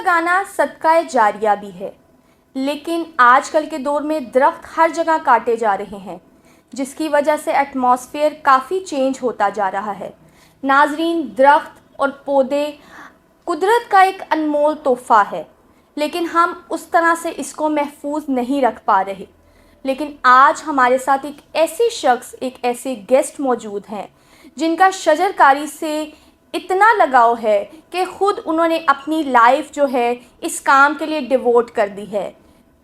لگانا صدقہ جاریہ بھی ہے، لیکن آج کل کے دور میں درخت ہر جگہ کاٹے جا رہے ہیں، جس کی وجہ سے ایٹماسفیئر کافی چینج ہوتا جا رہا ہے۔ ناظرین، درخت اور پودے قدرت کا ایک انمول تحفہ ہے، لیکن ہم اس طرح سے اس کو محفوظ نہیں رکھ پا رہے۔ لیکن آج ہمارے ساتھ ایک ایسی شخص، ایک ایسے گیسٹ موجود ہیں جن کا شجر کاری سے اتنا لگاؤ ہے کہ خود انہوں نے اپنی لائف جو ہے اس کام کے لیے ڈیووٹ کر دی ہے۔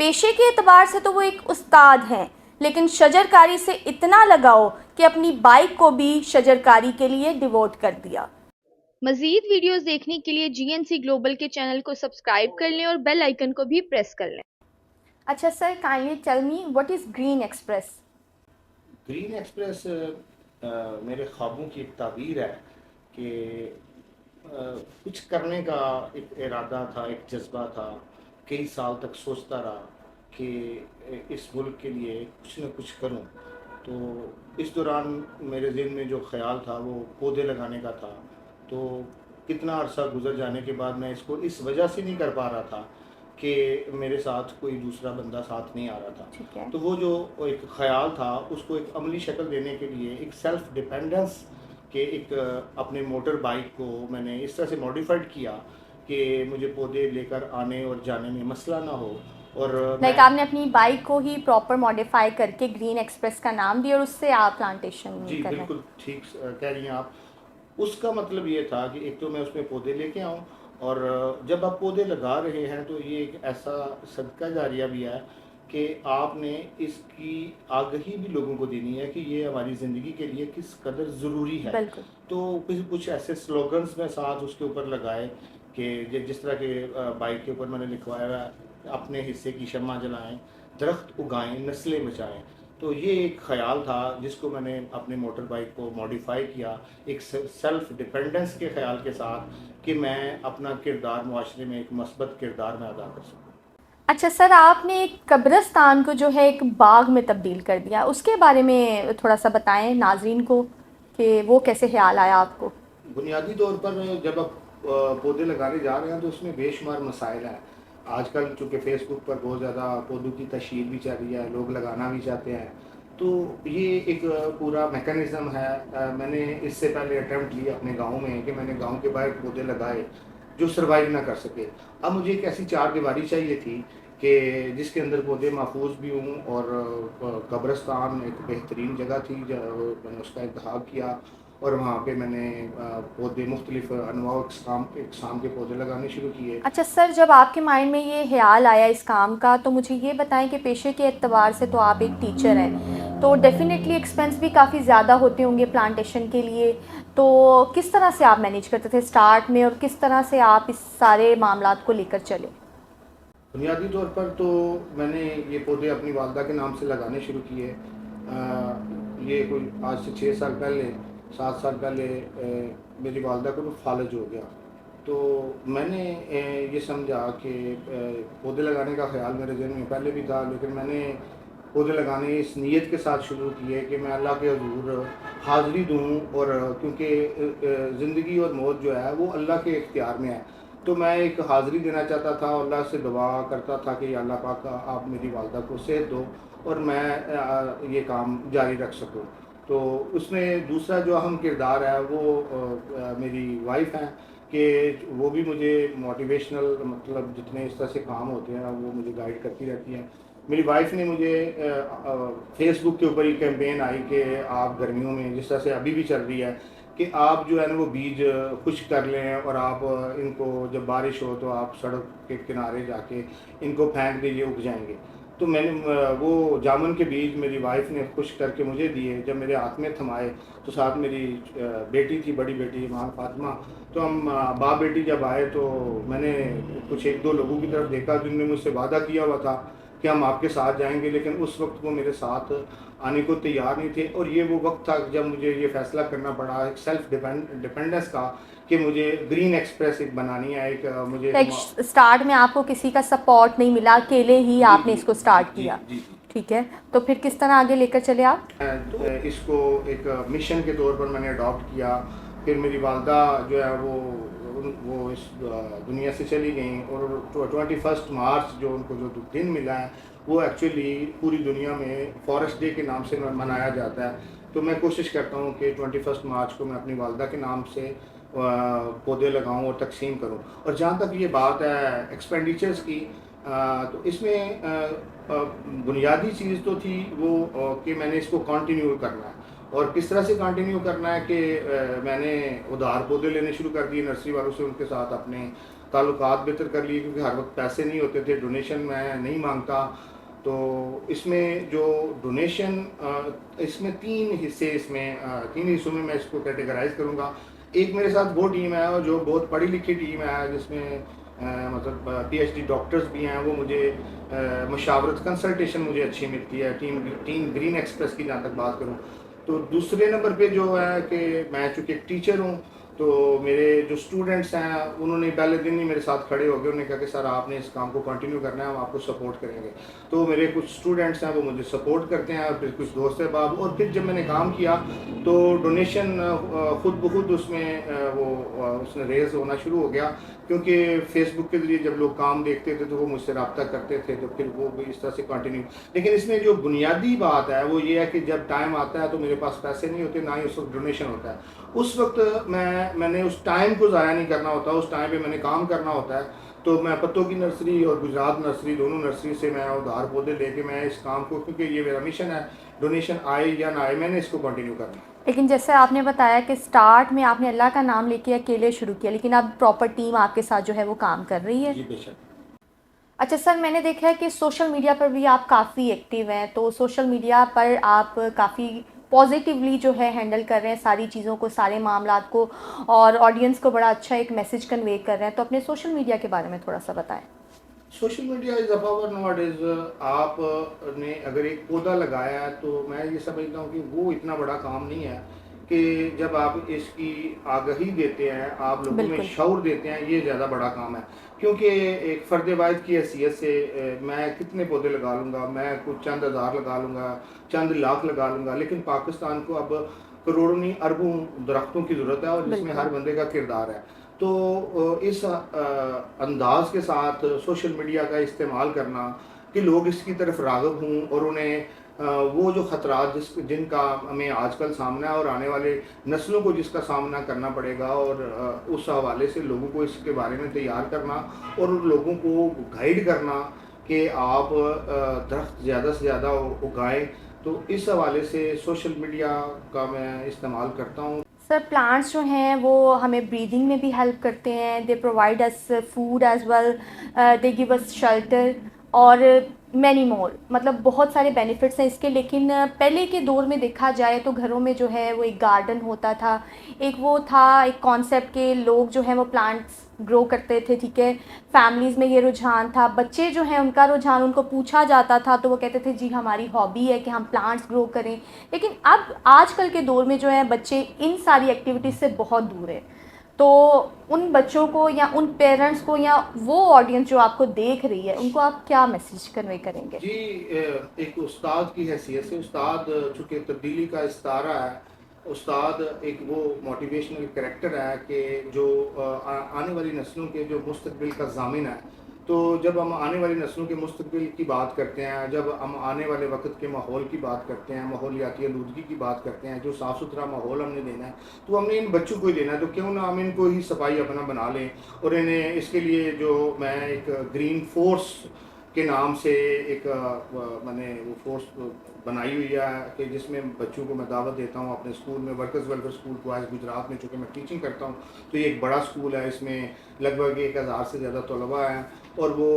پیشے کے اعتبار سے تو وہ ایک استاد ہیں، لیکن شجر کاری سے اتنا لگاؤ کہ اپنی بائک کو بھی شجر کاری کے لیے ڈیووٹ کر دیا۔ مزید ویڈیوز دیکھنے کے لیے GNC گلوبل کے چینل کو سبسکرائب کر لیں اور بیل آئیکن کو بھی پریس کر لیں۔ اچھا sir, kindly tell me what is green express? Green express میرے خوابوں کی ایک تعبیر ہے کہ کچھ کرنے کا ایک ارادہ تھا، ایک جذبہ تھا، کئی سال تک سوچتا رہا کہ اس ملک کے لیے کچھ نہ کچھ کروں۔ تو اس دوران میرے ذہن میں جو خیال تھا وہ پودے لگانے کا تھا۔ تو کتنا عرصہ گزر جانے کے بعد میں اس کو اس وجہ سے نہیں کر پا رہا تھا کہ میرے ساتھ کوئی دوسرا بندہ ساتھ نہیں آ رہا تھا۔ تو وہ جو ایک خیال تھا اس کو ایک عملی شکل دینے کے لیے ایک سیلف ڈیپینڈنس کے ایک اپنے موٹر بائک کو میں نے اس طرح سے ماڈیفائڈ کیا کہ مجھے پودے لے کر آنے اور جانے میں مسئلہ نہ ہو۔ اور لائک آپ نے اپنی بائک کو ہی پراپر ماڈیفائی کر کے گرین ایکسپریس کا نام دیا اور اس سے آپ پلانٹیشن جی کر رہے ہیں۔ بالکل ٹھیک کہہ رہی ہیں آپ۔ اس کا مطلب یہ تھا کہ ایک تو میں اس میں پودے لے کے آؤں، اور جب آپ پودے لگا رہے ہیں تو یہ ایک ایسا صدقہ جاریہ بھی ہے کہ آپ نے اس کی آگہی بھی لوگوں کو دینی ہے کہ یہ ہماری زندگی کے لیے کس قدر ضروری ہے۔ بالکل۔ تو کچھ ایسے سلوگنز میں ساتھ اس کے اوپر لگائے کہ جس طرح کے بائک کے اوپر میں نے لکھوایا ہے، اپنے حصے کی شمع جلائیں، درخت اگائیں، نسلیں بچائیں۔ تو یہ ایک خیال تھا جس کو میں نے اپنے موٹر بائک کو ماڈیفائی کیا ایک سیلف ڈیپینڈنس کے خیال کے ساتھ کہ میں اپنا کردار معاشرے میں ایک مثبت کردار میں ادا کر سکوں۔ اچھا سر، آپ نے ایک قبرستان کو جو ہے ایک باغ میں تبدیل کر دیا، اس کے بارے میں تھوڑا سا بتائیں ناظرین کو کہ وہ کیسے خیال آیا آپ کو؟ بنیادی طور پر جب آپ پودے لگانے جا رہے ہیں تو اس میں بے شمار مسائل ہیں۔ آج کل چونکہ فیس بک پر بہت زیادہ پودوں کی تشہیر بھی چل رہی ہے، لوگ لگانا بھی چاہتے ہیں، تو یہ ایک پورا میکانزم ہے۔ میں نے اس سے پہلے اٹیمپٹ لیا اپنے گاؤں میں کہ میں نے گاؤں کے باہر پودے لگائے جو سروائیو نہ کر سکے۔ اب مجھے ایک ایسی چار دیواری چاہیے تھی کہ جس کے اندر پودے محفوظ بھی ہوں، اور قبرستان ایک بہترین جگہ تھی، میں نے اس کا انتخاب کیا اور وہاں پہ میں نے پودے مختلف انواع اقسام کے پودے لگانے شروع کیے۔ اچھا سر، جب آپ کے مائنڈ میں یہ خیال آیا اس کام کا، تو مجھے یہ بتائیں کہ پیشے کے اعتبار سے تو آپ ایک ٹیچر ہیں، تو ڈیفینیٹلی ایکسپینس بھی کافی زیادہ ہوتے ہوں گے پلانٹیشن کے لیے، تو کس طرح سے آپ مینیج کرتے تھے اسٹارٹ میں، اور کس طرح سے آپ اس سارے معاملات کو لے کر چلے؟ بنیادی طور پر تو میں نے یہ پودے اپنی والدہ کے نام سے لگانے شروع کیے۔ یہ کوئی آج سے 6 سال پہلے، 7 سال پہلے میری والدہ کو فالج ہو گیا، تو میں نے یہ سمجھا کہ پودے لگانے کا خیال میرے ذہن میں پہلے بھی تھا، لیکن میں نے پودے لگانے اس نیت کے ساتھ شروع کیے کہ میں اللہ کے حضور حاضری دوں، اور کیونکہ زندگی اور موت جو ہے وہ اللہ کے اختیار میں ہے، تو میں ایک حاضری دینا چاہتا تھا، اللہ سے دعا کرتا تھا کہ اللہ پاک آپ میری والدہ کو صحت دو اور میں یہ کام جاری رکھ سکوں۔ تو اس میں دوسرا جو اہم کردار ہے وہ میری وائف ہیں کہ وہ بھی مجھے موٹیویشنل، مطلب جتنے اس طرح سے کام ہوتے ہیں وہ مجھے گائیڈ کرتی رہتی ہیں۔ میری وائف نے مجھے فیس بک کے اوپر یہ کیمپین آئی کہ آپ گرمیوں میں جس طرح سے ابھی بھی چل رہی ہے کہ آپ جو ہے نا وہ بیج خشک کر لیں، اور آپ ان کو جب بارش ہو تو آپ سڑک کے کنارے جا کے ان کو پھینک دیجیے، اگ جائیں گے۔ تو میں نے وہ جامن کے بیج میری وائف نے خشک کر کے مجھے دیے، جب میرے ہاتھ میں تھمائے تو ساتھ میری بیٹی تھی، بڑی بیٹی ایمان فاطمہ، تو ہم باپ بیٹی جب آئے تو میں نے کچھ 1-2 لوگوں کی طرف دیکھا جن نے مجھ سے وعدہ کیا ہوا تھا کہ ہم آپ کے ساتھ جائیں گے، لیکن اس وقت وہ میرے ساتھ آنے کو تیار نہیں تھے، اور یہ وہ وقت تھا جب مجھے یہ فیصلہ کرنا پڑا ایک سیلف ڈیپینڈنس کا کہ مجھے گرین ایکسپریس ایک بنانی ہے۔ ایک مجھے اسٹارٹ میں آپ کو کسی کا سپورٹ نہیں ملا، اکیلے ہی آپ نے اس کو اسٹارٹ کیا، ٹھیک ہے، تو پھر کس طرح آگے لے کر چلے آپ؟ اس کو ایک مشن کے طور پر میں نے اڈاپٹ کیا۔ پھر میری والدہ جو ہے وہ وہ اس دنیا سے چلی گئیں، اور 21 مارچ جو ان کو جو دن ملا ہے وہ ایکچولی پوری دنیا میں فارسٹ ڈے کے نام سے منایا جاتا ہے. تو میں کوشش کرتا ہوں کہ 21 مارچ کو میں اپنی والدہ کے نام سے پودے لگاؤں اور تقسیم کروں. اور جہاں تک یہ بات ہے ایکسپینڈیچرز کی، تو اس میں بنیادی چیز تو تھی وہ کہ میں نے اس کو کنٹینیو کرنا ہے. اور کس طرح سے کنٹینیو کرنا ہے کہ میں نے ادھار پودے لینے شروع کر دیے نرسری والوں سے، ان کے ساتھ اپنے تعلقات بہتر کر لیے، کیونکہ ہر وقت پیسے نہیں ہوتے تھے، ڈونیشن میں نہیں مانگتا. تو اس میں جو ڈونیشن، اس میں تین حصوں میں اس کو کیٹیگرائز کروں گا. ایک میرے ساتھ وہ ٹیم ہے جو بہت پڑھی لکھی ٹیم ہے، جس میں مطلب پی ایچ ڈی ڈاکٹرز بھی ہیں. وہ مجھے مشاورت کنسلٹیشن مجھے اچھی ملتی ہے. ٹیم گرین ایکسپریس کی جہاں تک بات کروں تو دوسرے نمبر پہ جو ہے کہ میں چونکہ ایک ٹیچر ہوں، تو میرے جو اسٹوڈنٹس ہیں انہوں نے پہلے دن ہی میرے ساتھ کھڑے ہو گئے. انہوں نے کہا کہ سر آپ نے اس کام کو کنٹینیو کرنا ہے، ہم آپ کو سپورٹ کریں گے. تو میرے کچھ اسٹوڈنٹس ہیں وہ مجھے سپورٹ کرتے ہیں، اور پھر کچھ دوست احباب. اور پھر جب میں نے کام کیا تو ڈونیشن خود بخود اس میں اس نے ریز ہونا شروع ہو گیا، کیونکہ فیس بک کے ذریعے جب لوگ کام دیکھتے تھے تو وہ مجھ سے رابطہ کرتے تھے. تو پھر وہ بھی اس طرح سے کنٹینیو. لیکن اس میں جو بنیادی بات ہے وہ یہ ہے کہ جب ٹائم آتا ہے تو میرے پاس پیسے نہیں ہوتے، نہ ہی اس وقت ڈونیشن ہوتا ہے. اس وقت میں نے اس ٹائم کو ضائع نہیں کرنا ہوتا، اس ٹائم پہ میں نے کام کرنا ہوتا ہے. تو میں پتوں کی نرسری اور گجرات نرسری دونوں نرسری سے میں ادھار پودے لے کے میں اس کام کو، کیونکہ یہ میرا مشن ہے، ڈونیشن آئے یا نہ آئے میں نے اس کو کنٹینیو کرنا ہے. لیکن جیسے آپ نے بتایا کہ سٹارٹ میں آپ نے اللہ کا نام لے کے اکیلے شروع کیا، لیکن اب پراپر ٹیم آپ کے ساتھ جو ہے وہ کام کر رہی ہے. جی بے شک. اچھا سر، میں نے دیکھا ہے کہ سوشل میڈیا پر بھی آپ کافی ایکٹیو ہیں، تو سوشل میڈیا پر آپ کافی پازیٹیولی جو ہے ہینڈل کر رہے ہیں ساری چیزوں کو، سارے معاملات کو، اور آڈینس کو بڑا اچھا ایک میسج کنوے کر رہے ہیں. تو اپنے سوشل میڈیا کے بارے میں تھوڑا سا بتائیں. Social media is a power nowadays. آپ نے اگر ایک پودا لگایا ہے تو میں یہ سمجھتا ہوں کہ وہ اتنا بڑا کام نہیں ہے کہ جب آپ اس کی آگہی دیتے ہیں، آپ لوگوں میں شعور دیتے ہیں، یہ زیادہ بڑا کام ہے. کیونکہ ایک فرد واحد کی حیثیت سے میں کتنے پودے لگا لوں گا، میں کچھ چند ہزار لگا لوں گا، چند لاکھ لگا لوں گا، لیکن پاکستان کو اب کروڑوں نہیں اربوں درختوں کی ضرورت ہے، اور جس میں ہر بندے کا کردار ہے. تو اس انداز کے ساتھ سوشل میڈیا کا استعمال کرنا کہ لوگ اس کی طرف راغب ہوں، اور انہیں وہ جو خطرات جن کا ہمیں آج کل سامنا ہے اور آنے والے نسلوں کو جس کا سامنا کرنا پڑے گا، اور اس حوالے سے لوگوں کو اس کے بارے میں تیار کرنا اور لوگوں کو گائیڈ کرنا کہ آپ درخت زیادہ سے زیادہ اگائیں. تو اس حوالے سے سوشل میڈیا کا میں استعمال کرتا ہوں. سر پلانٹس جو ہیں وہ ہمیں بریدنگ میں بھی ہیلپ کرتے ہیں، they provide us food as well, they give us shelter اور مینی مور، مطلب بہت سارے بینیفٹس ہیں اس کے. لیکن پہلے کے دور میں دیکھا جائے تو گھروں میں جو ہے وہ ایک گارڈن ہوتا تھا، ایک وہ تھا ایک کانسیپٹ کہ لوگ جو ہیں وہ پلانٹس گرو کرتے تھے. ٹھیک ہے، فیملیز میں یہ رجحان تھا. بچے جو ہیں ان کا رجحان، ان کو پوچھا جاتا تھا تو وہ کہتے تھے جی ہماری ہابی ہے کہ ہم پلانٹس گرو کریں. لیکن اب آج کل کے دور میں جو ہے بچے ان ساری ایکٹیویٹیز سے بہت دور ہے. تو ان بچوں کو یا ان پیرنٹس کو یا وہ آڈینس جو آپ کو دیکھ رہی ہے ان کو آپ کیا میسیج کنوے کریں گے؟ جی ایک استاد کی حیثیت سے، استاد چونکہ تبدیلی کا استعارہ ہے، استاد ایک وہ موٹیویشنل کریکٹر ہے کہ جو آنے والی نسلوں کے جو مستقبل کا ضامن ہے. تو جب ہم آنے والی نسلوں کے مستقبل کی بات کرتے ہیں، جب ہم آنے والے وقت کے ماحول کی بات کرتے ہیں، ماحولیاتی آلودگی کی بات کرتے ہیں، جو صاف ستھرا ماحول ہم نے دینا ہے تو ہم نے ان بچوں کو ہی دینا ہے. تو کیوں نہ ہم ان کو ہی صفائی اپنا بنا لیں. اور انہیں اس کے لیے جو میں ایک گرین فورس کے نام سے ایک میں نے وہ فورس بنائی ہوئی ہے کہ جس میں بچوں کو میں دعوت دیتا ہوں اپنے اسکول میں، workers welfare school quiz Gujarat میں. چونکہ میں ٹیچنگ کرتا ہوں تو یہ ایک بڑا اسکول ہے، اس میں لگ بھگ 1000 سے زیادہ طلباء ہیں. اور وہ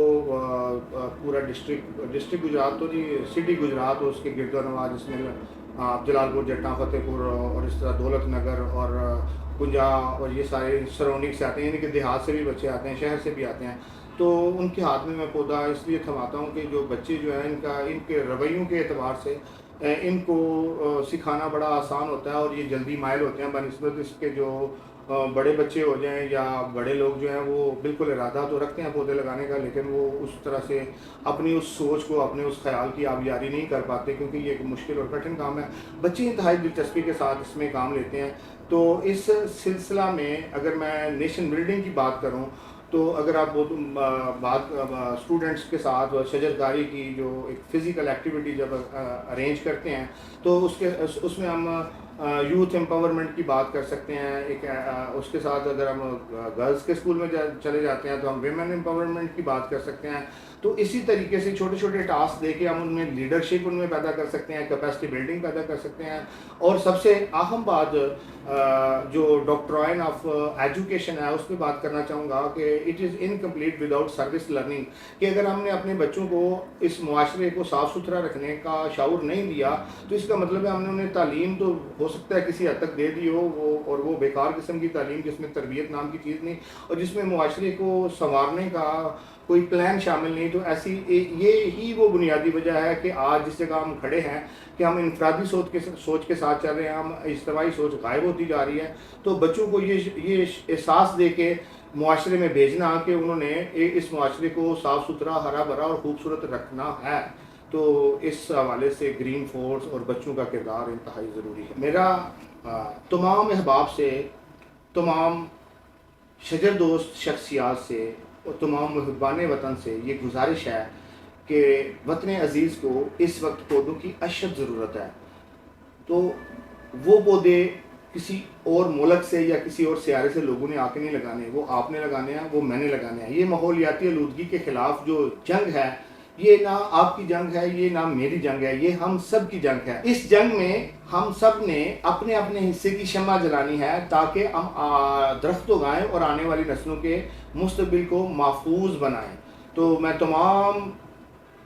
پورا ڈسٹرکٹ گجرات تو جی سٹی گجرات اور اس کے گرد و نواح، جس میں جلال پور، جٹا، فتح پور اور اس طرح دولت نگر اور کنجا اور یہ سارے سراؤنڈنگ سے آتے ہیں، یعنی کہ دیہات سے بھی بچے آتے ہیں، شہر سے بھی آتے ہیں. تو ان کے ہاتھ میں پودا اس لیے تھماتا ہوں کہ جو بچے جو ہیں ان کے رویوں کے اعتبار سے ان کو سکھانا بڑا آسان ہوتا ہے، اور یہ جلدی مائل ہوتے ہیں بنسبت اس کے جو بڑے بچے ہو جائیں یا بڑے لوگ جو ہیں وہ بالکل ارادہ تو رکھتے ہیں پودے لگانے کا، لیکن وہ اس طرح سے اپنی اس سوچ کو، اپنے اس خیال کی آبیاری نہیں کر پاتے، کیونکہ یہ ایک مشکل اور کٹھن کام ہے۔ بچے انتہائی دلچسپی کے ساتھ اس میں کام لیتے ہیں۔ تو اس سلسلہ میں اگر میں نیشن بلڈنگ کی بات کروں تو اگر آپ بات اسٹوڈنٹس کے ساتھ شجر کاری کی جو ایک فزیکل ایکٹیویٹی جب ارینج کرتے ہیں تو اس میں ہم یوتھ امپاورمنٹ کی بات کر سکتے ہیں۔ ایک اس کے ساتھ اگر ہم گرلز کے اسکول میں چلے جاتے ہیں تو ہم ویمن امپاورمنٹ کی بات کر سکتے ہیں۔ تو اسی طریقے سے چھوٹے چھوٹے ٹاسک دے کے ہم ان میں لیڈرشپ ان میں پیدا کر سکتے ہیں، کیپیسٹی بلڈنگ پیدا کر سکتے ہیں۔ اور سب سے اہم بات جو ڈاکٹرائن آف ایجوکیشن ہے اس پہ بات کرنا چاہوں گا کہ it is incomplete without service learning, کہ اگر ہم نے اپنے بچوں کو اس معاشرے کو صاف ستھرا رکھنے کا شعور نہیں دیا تو اس کا مطلب ہے ہم نے انہیں تعلیم تو ہو سکتا ہے کسی حد تک دے دی ہو، اور وہ بیکار قسم کی تعلیم جس میں تربیت نام کی چیز نہیں اور جس میں معاشرے کو سنوارنے کا کوئی پلان شامل نہیں۔ تو ایسی یہ ہی وہ بنیادی وجہ ہے کہ آج جس جگہ ہم کھڑے ہیں کہ ہم انفرادی سوچ کے ساتھ چل رہے ہیں، ہم اجتماعی سوچ غائب ہوتی جا رہی ہے۔ تو بچوں کو یہ احساس دے کے معاشرے میں بھیجنا کہ انہوں نے اس معاشرے کو صاف ستھرا، ہرا بھرا اور خوبصورت رکھنا ہے، تو اس حوالے سے گرین فورس اور بچوں کا کردار انتہائی ضروری ہے۔ میرا تمام احباب سے، تمام شجر دوست شخصیات سے اور تمام محبان وطن سے یہ گزارش ہے کہ وطن عزیز کو اس وقت پودوں کی اشد ضرورت ہے۔ تو وہ پودے کسی اور ملک سے یا کسی اور سیارے سے لوگوں نے آ کے نہیں لگانے، وہ آپ نے لگانے ہیں، وہ میں نے لگانے ہیں۔ یہ ماحولیاتی آلودگی کے خلاف جو جنگ ہے، یہ نہ آپ کی جنگ ہے، یہ نہ میری جنگ ہے، یہ ہم سب کی جنگ ہے۔ اس جنگ میں ہم سب نے اپنے اپنے حصے کی شمع جلانی ہے تاکہ ہم درخت اگائیں اور آنے والی نسلوں کے مستقبل کو محفوظ بنائیں۔ تو میں تمام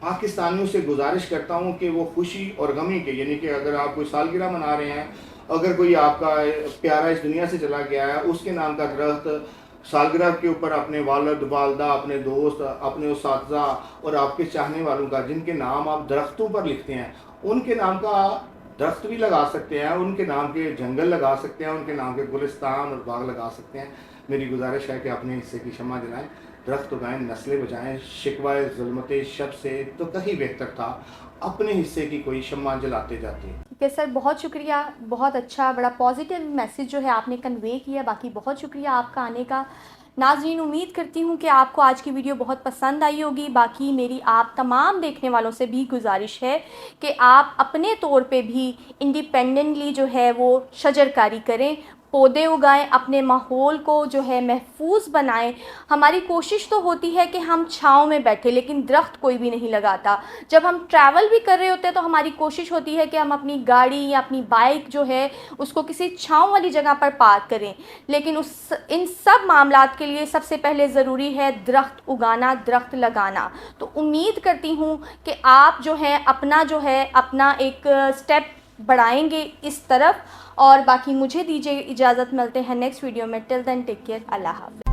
پاکستانیوں سے گزارش کرتا ہوں کہ وہ خوشی اور غمی کے، یعنی کہ اگر آپ کوئی سالگرہ منا رہے ہیں، اگر کوئی آپ کا پیارا اس دنیا سے چلا گیا ہے، اس کے نام کا درخت سالگرہ کے اوپر اپنے والد والدہ، اپنے دوست، اپنے اساتذہ اور آپ کے چاہنے والوں کا، جن کے نام آپ درختوں پر لکھتے ہیں، ان کے نام کا درخت بھی لگا سکتے ہیں، ان کے نام کے جنگل لگا سکتے ہیں، ان کے نام کے گلستان اور باغ لگا سکتے ہیں۔ میری گزارش ہے کہ اپنے حصے کی شمع جلائیں، درخت اگائیں، نسلیں بچائیں۔ شکوہ ظلمت شب سے تو کہیں بہتر تھا اپنے حصے کی کوئی شمع جلاتے جاتے۔ ٹھیک ہے سر، بہت شکریہ، بہت اچھا، بڑا پازیٹیو میسیج جو ہے آپ نے کنوے کیا۔ باقی بہت شکریہ آپ کا آنے کا۔ ناظرین، امید کرتی ہوں کہ آپ کو آج کی ویڈیو بہت پسند آئی ہوگی۔ باقی میری آپ تمام دیکھنے والوں سے بھی گزارش ہے کہ آپ اپنے طور پہ بھی انڈیپینڈنٹلی جو ہے وہ شجر کاری کریں، پودے اگائیں، اپنے ماحول کو جو ہے محفوظ بنائیں۔ ہماری کوشش تو ہوتی ہے کہ ہم چھاؤں میں بیٹھے، لیکن درخت کوئی بھی نہیں لگاتا۔ جب ہم ٹریول بھی کر رہے ہوتے ہیں تو ہماری کوشش ہوتی ہے کہ ہم اپنی گاڑی یا اپنی بائک جو ہے اس کو کسی چھاؤں والی جگہ پر پارک کریں، لیکن ان سب معاملات کے لیے سب سے پہلے ضروری ہے درخت اگانا، درخت لگانا۔ تو امید کرتی ہوں کہ آپ جو ہے اپنا ایک سٹیپ بڑھائیں گے اس طرف۔ اور باقی مجھے دیجیے اجازت، ملتے ہیں نیکسٹ ویڈیو میں۔ ٹل دین ٹیک کیئر، اللہ حافظ۔